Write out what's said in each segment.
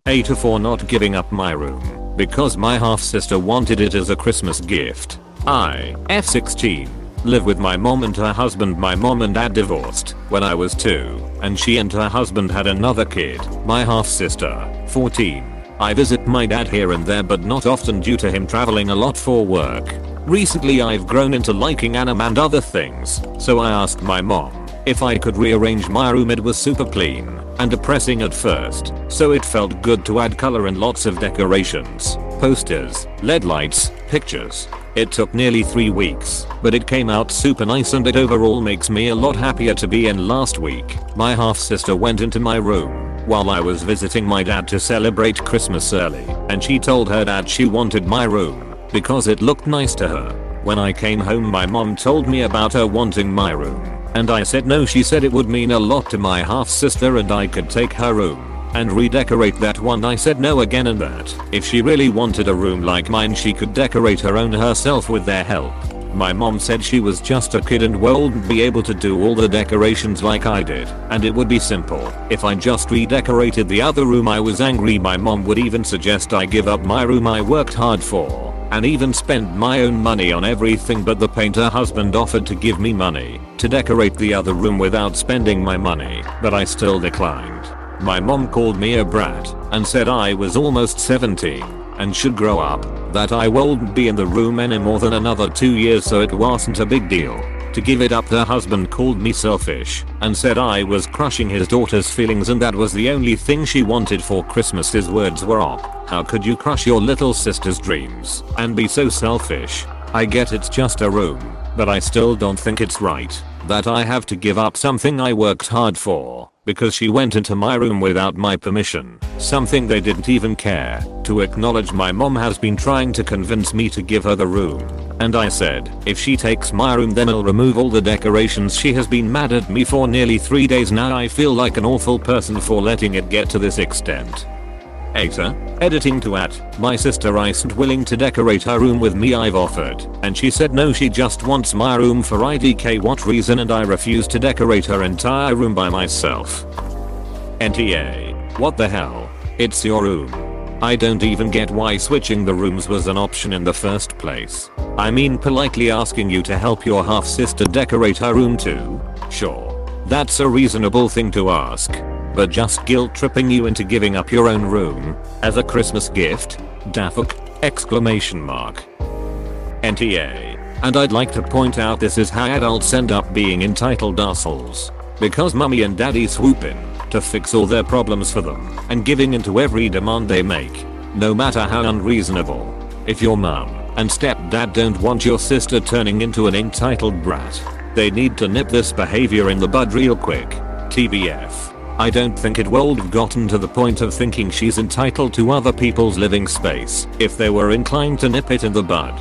AITA for not giving up my room because my half sister wanted it as a Christmas gift. I, F16, live with my mom and her husband. My mom and dad divorced when I was 2, and she and her husband had another kid, my half sister, 14. I visit my dad here and there but not often due to him traveling a lot for work. Recently I've grown into liking anime and other things, so I asked my mom if I could rearrange my room. It was super clean and depressing at first, so it felt good to add color and lots of decorations, posters, LED lights, pictures. It took nearly 3 weeks, but it came out super nice and it overall makes me a lot happier to be in. Last week, my half sister went into my room while I was visiting my dad to celebrate Christmas early, and she told her dad she wanted my room because it looked nice to her. When I came home my mom told me about her wanting my room, and I said no. She said it would mean a lot to my half sister and I could take her room and redecorate that one. I said no again, and that if she really wanted a room like mine she could decorate her own herself with their help. My mom said she was just a kid and wouldn't be able to do all the decorations like I did, and it would be simple if I just redecorated the other room. I was angry. My mom would even suggest I give up my room I worked hard for and even spend my own money on everything, but the painter husband offered to give me money to decorate the other room without spending my money, but I still declined. My mom called me a brat and said I was almost 17 and should grow up, that I wouldn't be in the room any more than another 2 years, so it wasn't a big deal to give it up. Her husband called me selfish and said I was crushing his daughter's feelings and that was the only thing she wanted for Christmas. His words were, "Oh, how could you crush your little sister's dreams and be so selfish? I get it's just a room, but I still don't think it's right that I have to give up something I worked hard for because she went into my room without my permission, something they didn't even care to acknowledge." My mom has been trying to convince me to give her the room, and I said if she takes my room then I'll remove all the decorations. She has been mad at me for nearly 3 days now. I feel like an awful person for letting it get to this extent. AITA, editing to @ my sister isn't willing to decorate her room with me. I've offered, and she said no, she just wants my room for IDK what reason, and I refuse to decorate her entire room by myself. NTA, what the hell? It's your room. I don't even get why switching the rooms was an option in the first place. I mean, politely asking you to help your half sister decorate her room too? Sure, that's a reasonable thing to ask. But just guilt tripping you into giving up your own room as a Christmas gift? Dafuk! Exclamation mark. NTA. And I'd like to point out this is how adults end up being entitled assholes. Because mummy and daddy swoop in to fix all their problems for them and giving into every demand they make, no matter how unreasonable. If your mum and stepdad don't want your sister turning into an entitled brat, they need to nip this behavior in the bud real quick. TBF. I don't think it would have gotten to the point of thinking she's entitled to other people's living space if they were inclined to nip it in the bud.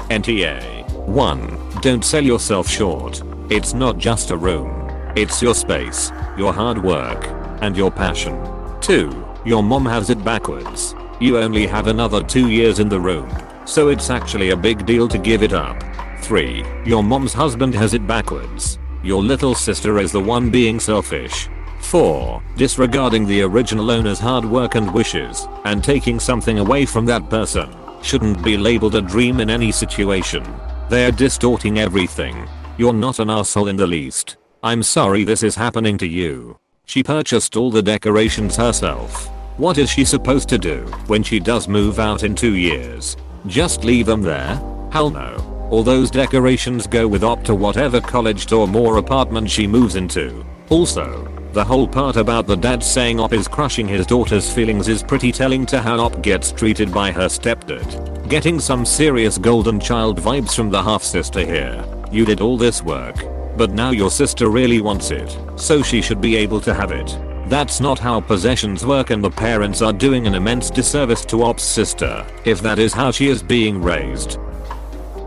NTA. 1. Don't sell yourself short. It's not just a room. It's your space, your hard work, and your passion. 2. Your mom has it backwards. You only have another 2 years in the room, so it's actually a big deal to give it up. 3. Your mom's husband has it backwards. Your little sister is the one being selfish. 4. Disregarding the original owner's hard work and wishes and taking something away from that person shouldn't be labeled a dream in any situation. They're distorting everything. You're not an asshole in the least. I'm sorry this is happening to you. She purchased all the decorations herself. What is she supposed to do when she does move out in 2 years? Just leave them there? Hell no. All those decorations go with up to whatever college or more apartment she moves into. Also, the whole part about the dad saying Op is crushing his daughter's feelings is pretty telling to how Op gets treated by her stepdad. Getting some serious golden child vibes from the half sister here. You did all this work, but now your sister really wants it, so she should be able to have it. That's not how possessions work, and the parents are doing an immense disservice to Op's sister if that is how she is being raised.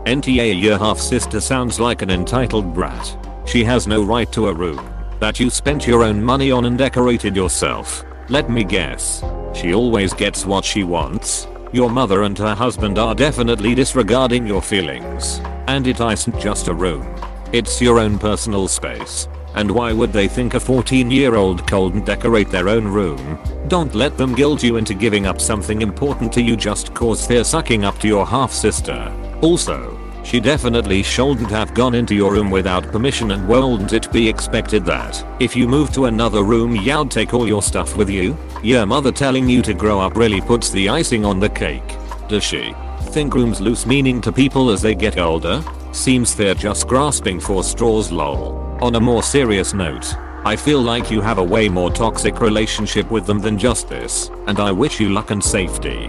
NTA. Your half sister sounds like an entitled brat. She has no right to a room that you spent your own money on and decorated yourself. Let me guess. She always gets what she wants. Your mother and her husband are definitely disregarding your feelings. And it isn't just a room. It's your own personal space. And why would they think a 14-year-old couldn't decorate their own room? Don't let them guilt you into giving up something important to you just cause they're sucking up to your half-sister. Also, she definitely shouldn't have gone into your room without permission, and wouldn't it be expected that if you move to another room you'd take all your stuff with you? Your mother telling you to grow up really puts the icing on the cake. Does she think rooms lose meaning to people as they get older? Seems they're just grasping for straws, lol. On a more serious note, I feel like you have a way more toxic relationship with them than just this, and I wish you luck and safety.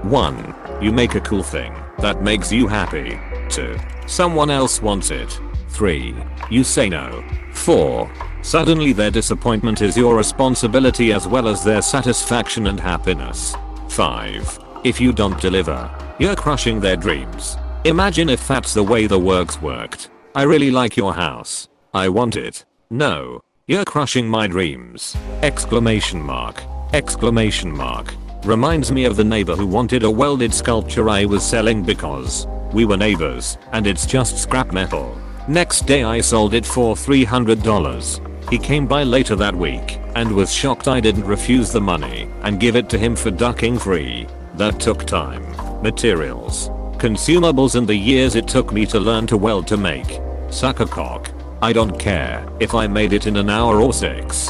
1. You make a cool thing that makes you happy. 2. Someone else wants it. 3. You say no. 4. Suddenly their disappointment is your responsibility as well as their satisfaction and happiness. 5. If you don't deliver, you're crushing their dreams. Imagine if that's the way the works worked. I really like your house. I want it. No. You're crushing my dreams. Exclamation mark. Exclamation mark. Reminds me of the neighbor who wanted a welded sculpture I was selling because we were neighbors and it's just scrap metal. Next day I sold it for $300. He came by later that week and was shocked I didn't refuse the money and give it to him for ducking free. That took time, materials, consumables, and the years it took me to learn to weld to make. Suck a cock. I don't care if I made it in an hour or 6.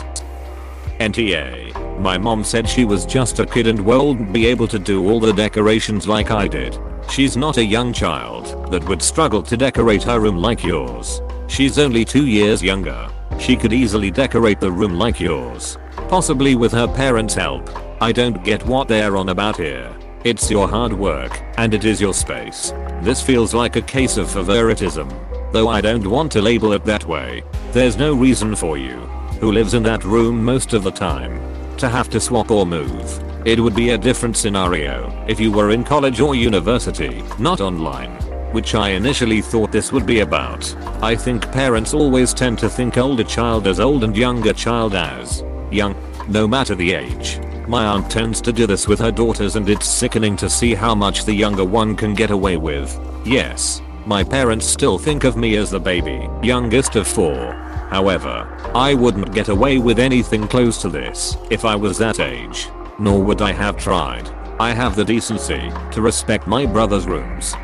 NTA. My mom said she was just a kid and wouldn't be able to do all the decorations like I did. She's not a young child that would struggle to decorate her room like yours. She's only 2 years younger. She could easily decorate the room like yours. Possibly with her parents' help. I don't get what they're on about here. It's your hard work, and it is your space. This feels like a case of favoritism. Though I don't want to label it that way. There's no reason for you, who lives in that room most of the time, to have to swap or move. It would be a different scenario if you were in college or university, not online, which I initially thought this would be about. I think parents always tend to think older child as old and younger child as young, no matter the age. My aunt tends to do this with her daughters, and it's sickening to see how much the younger one can get away with. Yes, my parents still think of me as the baby, youngest of 4. However, I wouldn't get away with anything close to this if I was that age. Nor would I have tried. I have the decency to respect my brother's rooms.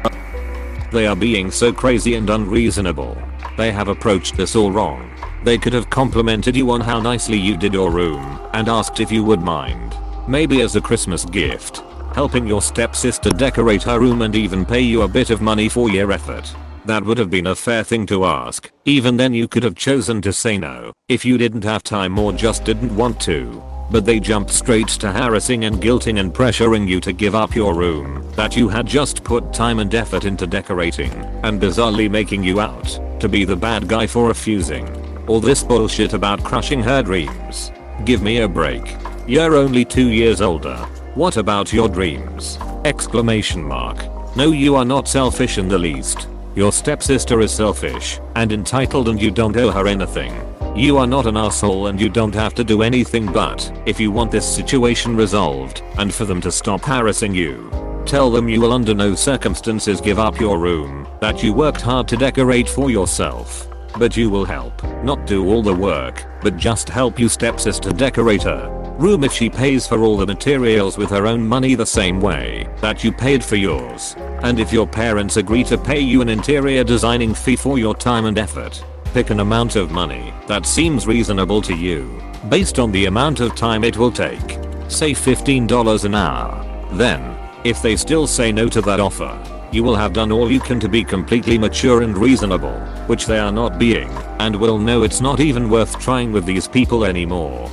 They are being so crazy and unreasonable. They have approached this all wrong. They could have complimented you on how nicely you did your room and asked if you would mind, maybe as a Christmas gift, helping your stepsister decorate her room and even pay you a bit of money for your effort. That would have been a fair thing to ask. Even then you could have chosen to say no if you didn't have time or just didn't want to. But they jumped straight to harassing and guilting and pressuring you to give up your room that you had just put time and effort into decorating, and bizarrely making you out to be the bad guy for refusing. All this bullshit about crushing her dreams. Give me a break. You're only 2 years older. What about your dreams? Exclamation mark. No, you are not selfish in the least. Your stepsister is selfish and entitled, and you don't owe her anything. You are not an asshole and you don't have to do anything, but if you want this situation resolved and for them to stop harassing you, tell them you will under no circumstances give up your room that you worked hard to decorate for yourself. But you will help, not do all the work, but just help your stepsister decorate her room if she pays for all the materials with her own money the same way that you paid for yours. And if your parents agree to pay you an interior designing fee for your time and effort, pick an amount of money that seems reasonable to you based on the amount of time it will take. Say $15 an hour. Then, if they still say no to that offer, you will have done all you can to be completely mature and reasonable, which they are not being, and will know it's not even worth trying with these people anymore.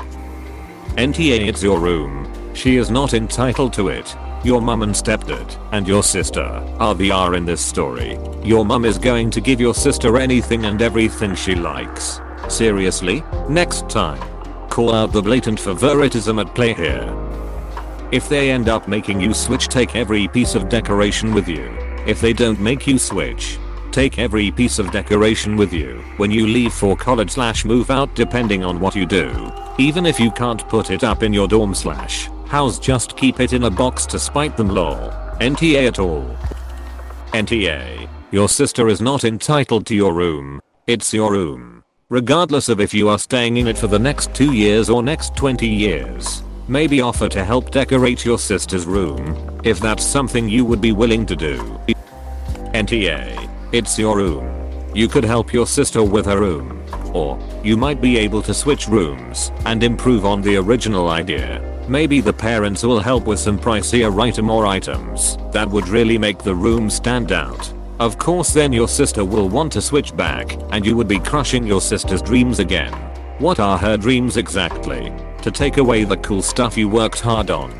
NTA, it's your room. She is not entitled to it. Your mum and stepdad and your sister are the R in this story. Your mum is going to give your sister anything and everything she likes. Seriously? Next time, call out the blatant favoritism at play here. If they end up making you switch, take every piece of decoration with you. If they don't make you switch, take every piece of decoration with you when you leave for college/move out, depending on what you do. Even if you can't put it up in your dorm/house, just keep it in a box to spite them, lol. NTA at all. NTA, your sister is not entitled to your room. It's your room. regardless of if you are staying in it for the next 2 years or next 20 years. Maybe offer to help decorate your sister's room, if that's something you would be willing to do. NTA. It's your room. You could help your sister with her room. Or, you might be able to switch rooms and improve on the original idea. Maybe the parents will help with some pricier item or items that would really make the room stand out. Of course then your sister will want to switch back and you would be crushing your sister's dreams again. What are her dreams exactly? To take away the cool stuff you worked hard on.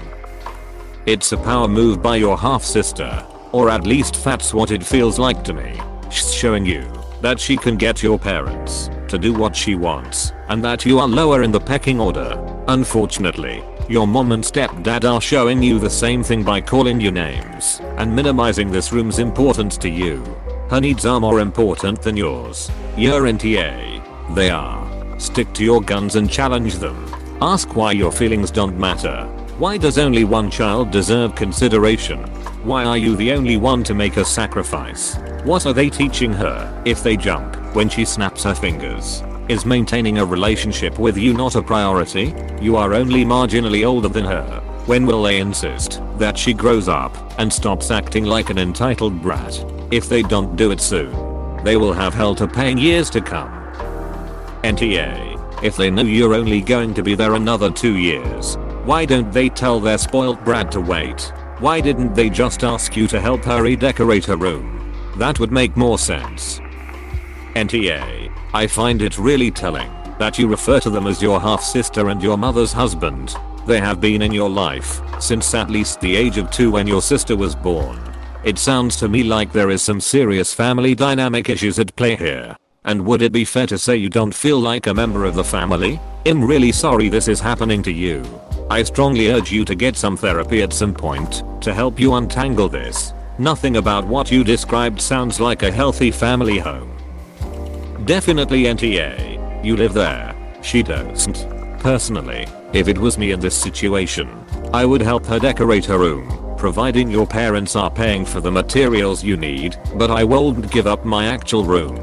It's a power move by your half sister. Or at least that's what it feels like to me. She's showing you that she can get your parents to do what she wants and that you are lower in the pecking order. Unfortunately, your mom and stepdad are showing you the same thing by calling you names and minimizing this room's importance to you. Her needs are more important than yours. Your NTA. They are. Stick to your guns and challenge them. Ask why your feelings don't matter. Why does only one child deserve consideration? Why are you the only one to make a sacrifice? What are they teaching her if they jump when she snaps her fingers? Is maintaining a relationship with you not a priority? You are only marginally older than her. When will they insist that she grows up and stops acting like an entitled brat? If they don't do it soon, they will have hell to pay in years to come. NTA. If they know you're only going to be there another 2 years, why don't they tell their spoiled brat to wait? Why didn't they just ask you to help her redecorate her room? That would make more sense. NTA. I find it really telling that you refer to them as your half-sister and your mother's husband. They have been in your life since at least the age of 2 when your sister was born. It sounds to me like there is some serious family dynamic issues at play here. And would it be fair to say you don't feel like a member of the family? I'm really sorry this is happening to you. I strongly urge you to get some therapy at some point to help you untangle this. Nothing about what you described sounds like a healthy family home. Definitely NTA. You live there. She doesn't. Personally, if it was me in this situation, I would help her decorate her room, providing your parents are paying for the materials you need, but I won't give up my actual room.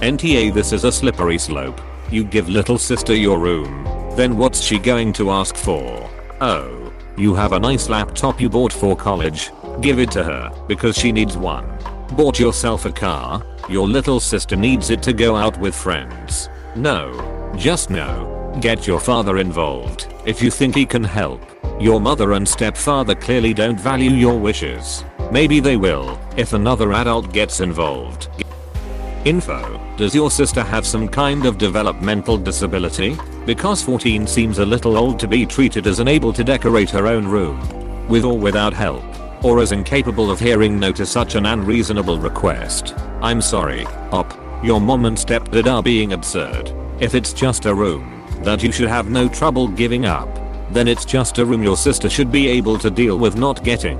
NTA. This is a slippery slope. You give little sister your room, then what's she going to ask for? Oh, you have a nice laptop you bought for college. Give it to her because she needs one. Bought yourself a car. Your little sister needs it to go out with friends. No. Just no. Get your father involved if you think he can help. Your mother and stepfather clearly don't value your wishes. Maybe they will if another adult gets involved. Info. Does your sister have some kind of developmental disability? Because 14 seems a little old to be treated as unable to decorate her own room. With or without help. Or as incapable of hearing no to such an unreasonable request. I'm sorry, Op. Your mom and stepdad are being absurd. If it's just a room that you should have no trouble giving up, then it's just a room your sister should be able to deal with not getting.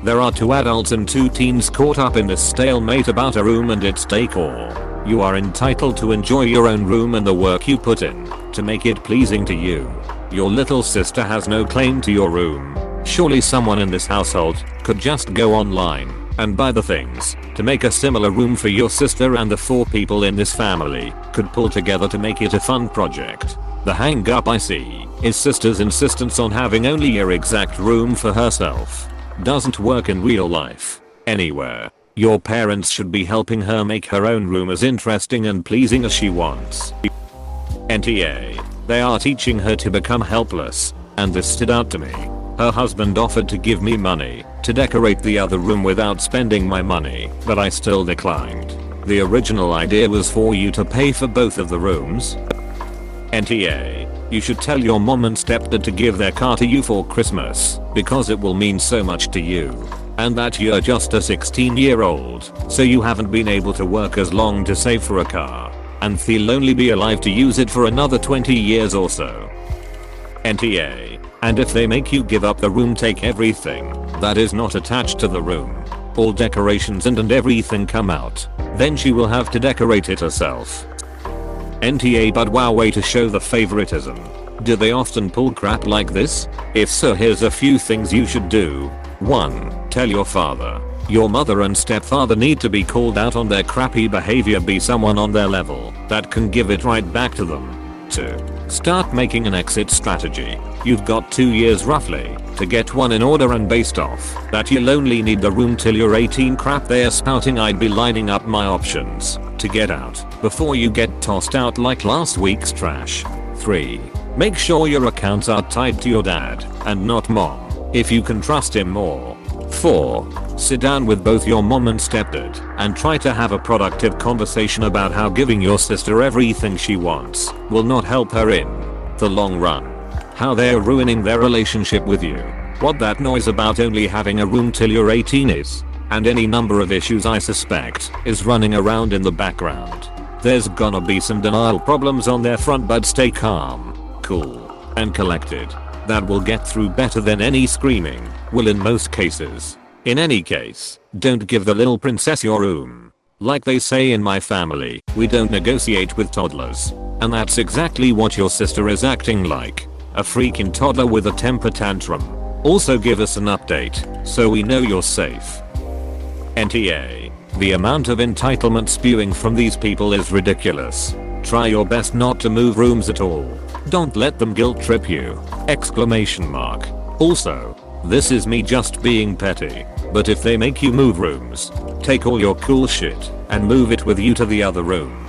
There are 2 adults and 2 teens caught up in this stalemate about a room and its decor. You are entitled to enjoy your own room and the work you put in to make it pleasing to you. Your little sister has no claim to your room. Surely someone in this household could just go online and buy the things to make a similar room for your sister, and the 4 people in this family could pull together to make it a fun project. The hang up I see is sister's insistence on having only your exact room for herself. Doesn't work in real life. Anywhere. Your parents should be helping her make her own room as interesting and pleasing as she wants. NTA. They are teaching her to become helpless, and this stood out to me. Her husband offered to give me money to decorate the other room without spending my money, but I still declined. The original idea was for you to pay for both of the rooms. NTA. You should tell your mom and stepdad to give their car to you for Christmas, because it will mean so much to you. And that you're just a 16-year-old, so you haven't been able to work as long to save for a car, and they'll only be alive to use it for another 20 years or so. NTA. And if they make you give up the room, take everything that is not attached to the room, all decorations and everything come out, then she will have to decorate it herself. NTA. But wow, way to show the favoritism. Do they often pull crap like this? If so, here's a few things you should do. 1. Tell your father. Your mother and stepfather need to be called out on their crappy behavior. Be someone on their level that can give it right back to them. 2. Start making an exit strategy. You've got 2 years roughly to get one in order, and based off that you'll only need the room till you're 18. Crap they are spouting. I'd be lining up my options to get out before you get tossed out like last week's trash. 3. Make sure your accounts are tied to your dad and not mom if you can trust him more. 4. Sit down with both your mom and stepdad and try to have a productive conversation about how giving your sister everything she wants will not help her in the long run. How they're ruining their relationship with you. What that noise about only having a room till you're 18 is. And any number of issues I suspect is running around in the background. There's gonna be some denial problems on their front, but stay calm, cool, and collected. That will get through better than any screaming will in most cases. In any case, don't give the little princess your room. Like they say in my family, we don't negotiate with toddlers. And that's exactly what your sister is acting like. A freaking toddler with a temper tantrum. Also give us an update so we know you're safe. NTA. The amount of entitlement spewing from these people is ridiculous. Try your best not to move rooms at all. Don't let them guilt trip you. Exclamation mark. Also, this is me just being petty, but if they make you move rooms, take all your cool shit and move it with you to the other room.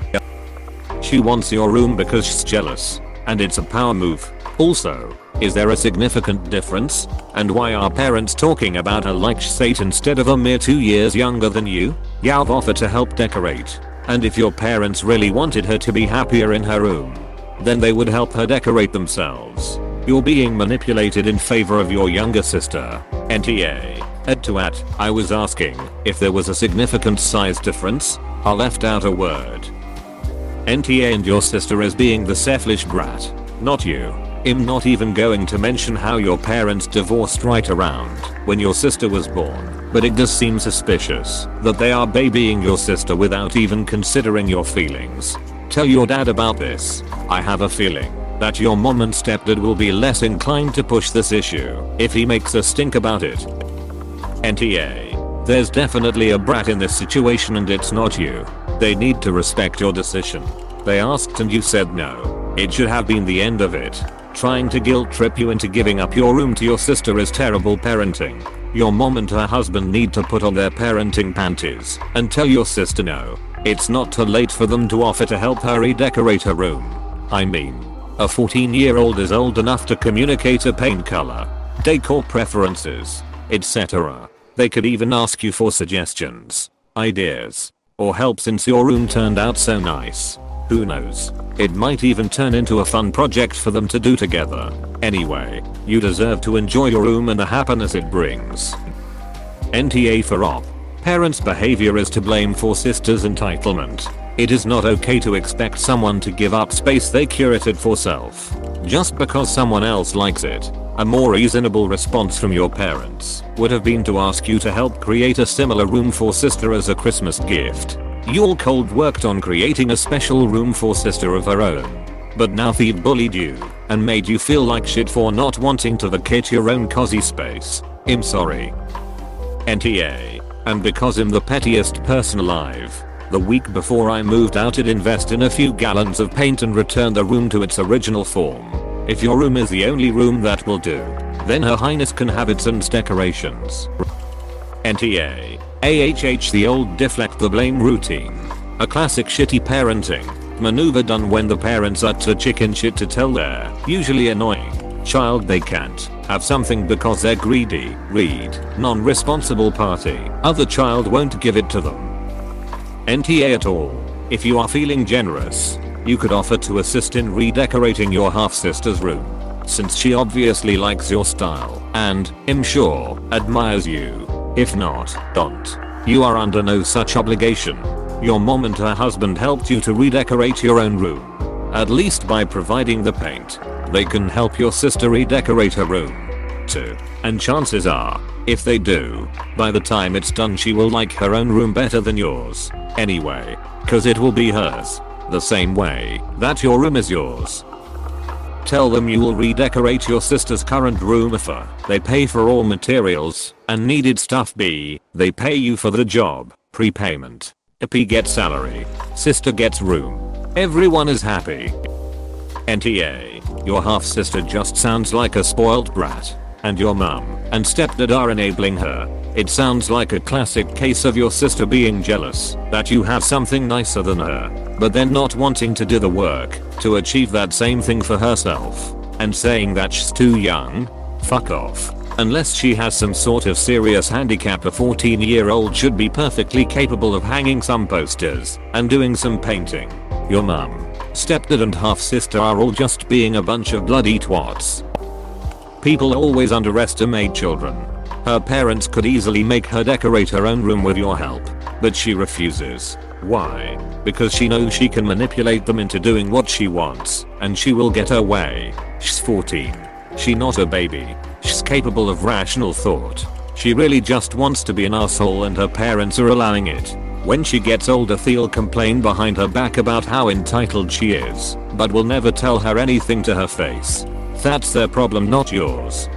She wants your room because she's jealous, and it's a power move. Also, is there a significant difference? And why are parents talking about her like she's 8 instead of a mere 2 years younger than you? You've offered to help decorate. And if your parents really wanted her to be happier in her room, then they would help her decorate themselves. You're being manipulated in favor of your younger sister. NTA. Add to at. I was asking if there was a significant size difference. I left out a word. NTA. And your sister is being the selfish brat, not you. I'm not even going to mention how your parents divorced right around when your sister was born, but it does seem suspicious that they are babying your sister without even considering your feelings. Tell your dad about this. I have a feeling that your mom and stepdad will be less inclined to push this issue if he makes a stink about it. NTA. There's definitely a brat in this situation and it's not you. They need to respect your decision. They asked and you said no. It should have been the end of it. Trying to guilt trip you into giving up your room to your sister is terrible parenting. Your mom and her husband need to put on their parenting panties and tell your sister no. It's not too late for them to offer to help her redecorate her room. I mean, a 14-year-old is old enough to communicate a paint color, decor preferences, etc. They could even ask you for suggestions, ideas, or help since your room turned out so nice. Who knows? It might even turn into a fun project for them to do together. Anyway, you deserve to enjoy your room and the happiness it brings. NTA for op. Parents' behavior is to blame for sister's entitlement. It is not okay to expect someone to give up space they curated for self just because someone else likes it. A more reasonable response from your parents would have been to ask you to help create a similar room for sister as a Christmas gift. You'll cold worked on creating a special room for sister of her own. But now they bullied you and made you feel like shit for not wanting to vacate your own cozy space. I'm sorry. NTA. And because I'm the pettiest person alive, the week before I moved out I'd invest in a few gallons of paint and return the room to its original form. If your room is the only room that will do, then Her Highness can have its own decorations. NTA. AHH. The old deflect the blame routine. A classic shitty parenting maneuver done when the parents are too chicken shit to tell their usually annoying child they can't have something because they're greedy, non-responsible party. Other child won't give it to them. NTA at all. If you are feeling generous, you could offer to assist in redecorating your half-sister's room, since she obviously likes your style and, I'm sure, admires you. If not, don't. You are under no such obligation. Your mom and her husband helped you to redecorate your own room. At least by providing the paint, they can help your sister redecorate her room too. And chances are, if they do, by the time it's done she will like her own room better than yours. Anyway, cause it will be hers. The same way that your room is yours. Tell them you will redecorate your sister's current room. If they pay for all materials and needed stuff. B. They pay you for the job. Prepayment. If P gets salary. Sister gets room. Everyone is happy. NTA. Your half sister just sounds like a spoiled brat. And your mum and stepdad are enabling her. It sounds like a classic case of your sister being jealous that you have something nicer than her, but then not wanting to do the work to achieve that same thing for herself, and saying that she's too young. Fuck off. Unless she has some sort of serious handicap, a 14-year-old should be perfectly capable of hanging some posters and doing some painting. Your mum, stepdad and half sister are all just being a bunch of bloody twats. People always underestimate children. Her parents could easily make her decorate her own room with your help, but she refuses. Why? Because she knows she can manipulate them into doing what she wants, and she will get her way. She's 14. She's not a baby. She's capable of rational thought. She really just wants to be an asshole, and her parents are allowing it. When she gets older, they'll complain behind her back about how entitled she is, but will never tell her anything to her face. That's their problem, not yours.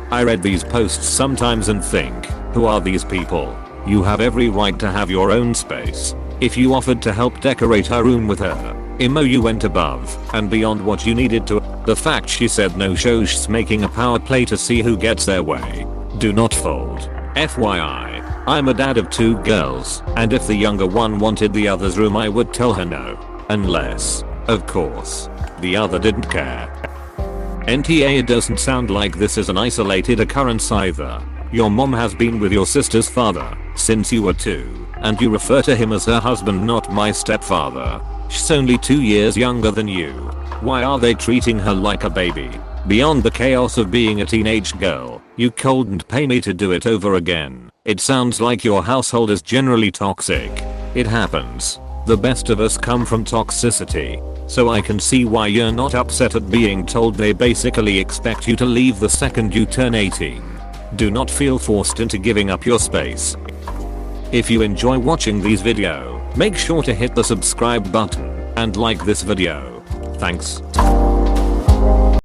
I read these posts sometimes and think, who are these people? You have every right to have your own space. If you offered to help decorate her room with her, you went above and beyond what you needed to. The fact she said no shows she's making a power play to see who gets their way. Do not fold. FYI, I'm a dad of 2 girls, and if the younger one wanted the other's room, I would tell her no. Unless, of course, the other didn't care. NTA. It doesn't sound like this is an isolated occurrence either. Your mom has been with your sister's father since you were 2, and you refer to him as her husband, not my stepfather. She's only 2 years younger than you. Why are they treating her like a baby? Beyond the chaos of being a teenage girl, you couldn't pay me to do it over again. It sounds like your household is generally toxic. It happens. The best of us come from toxicity. So I can see why you're not upset at being told they basically expect you to leave the second you turn 18. Do not feel forced into giving up your space. If you enjoy watching these videos, make sure to hit the subscribe button and like this video. Thanks.